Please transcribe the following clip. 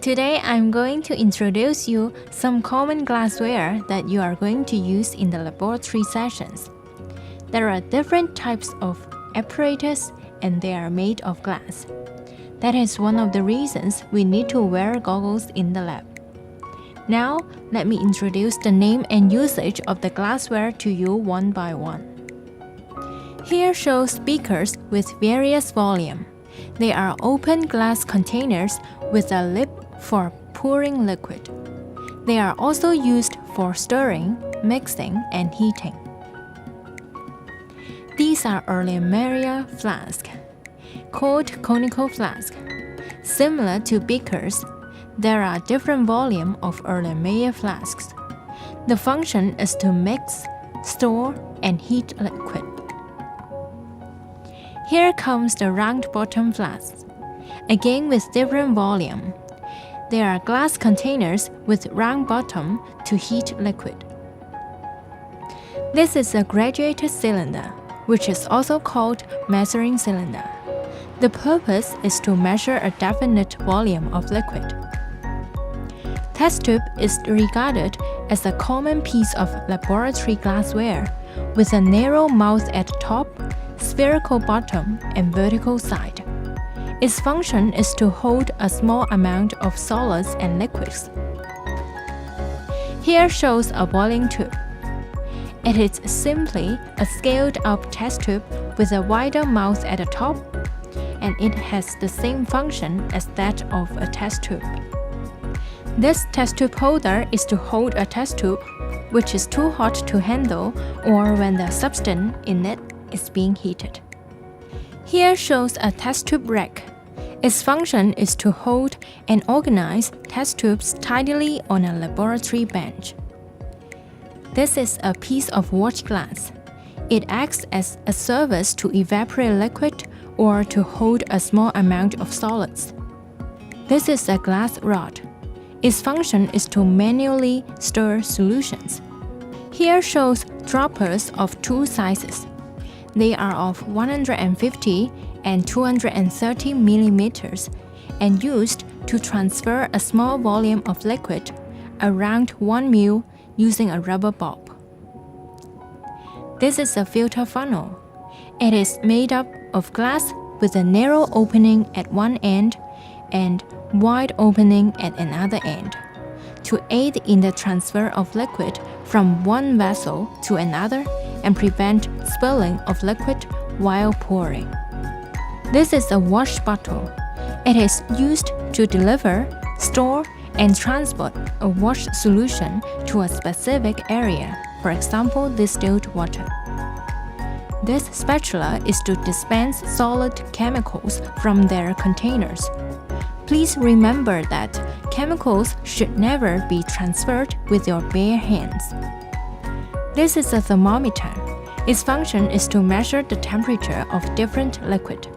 Today I'm going to introduce you some common glassware that you are going to use in the laboratory sessions. There are different types of apparatus and they are made of glass. That is one of the reasons we need to wear goggles in the lab. Now, let me introduce the name and usage of the glassware to you one by one. Here shows beakers with various volume. They are open glass containers with a lip for pouring liquid. They are also used for stirring, mixing, and heating. These are Erlenmeyer flask, called conical flask. Similar to beakers, there are different volume of Erlenmeyer flasks. The function is to mix, store, and heat liquid. Here comes the round bottom flasks, again with different volume. They are glass containers with round bottom to heat liquid. This is a graduated cylinder, which is also called measuring cylinder. The purpose is to measure a definite volume of liquid. Test tube is regarded as a common piece of laboratory glassware with a narrow mouth at the top, spherical bottom, and vertical side. Its function is to hold a small amount of solids and liquids. Here shows a boiling tube. It is simply a scaled-up test tube with a wider mouth at the top, and it has the same function as that of a test tube. This test tube holder is to hold a test tube which is too hot to handle or when the substance in it is being heated. Here shows a test tube rack. Its function is to hold and organize test tubes tidily on a laboratory bench. This is a piece of watch glass. It acts as a surface to evaporate liquid or to hold a small amount of solids. This is a glass rod. Its function is to manually stir solutions. Here shows droppers of two sizes. They are of 150 and 230 millimeters and used to transfer a small volume of liquid, around 1 ml, using a rubber bulb. This is a filter funnel. It is made up of glass with a narrow opening at one end and wide opening at another end, to aid in the transfer of liquid from one vessel to another and prevent spilling of liquid while pouring. This is a wash bottle. It is used to deliver, store, and transport a wash solution to a specific area, for example, distilled water. This spatula is to dispense solid chemicals from their containers. Please remember that chemicals should never be transferred with your bare hands. This is a thermometer. Its function is to measure the temperature of different liquid.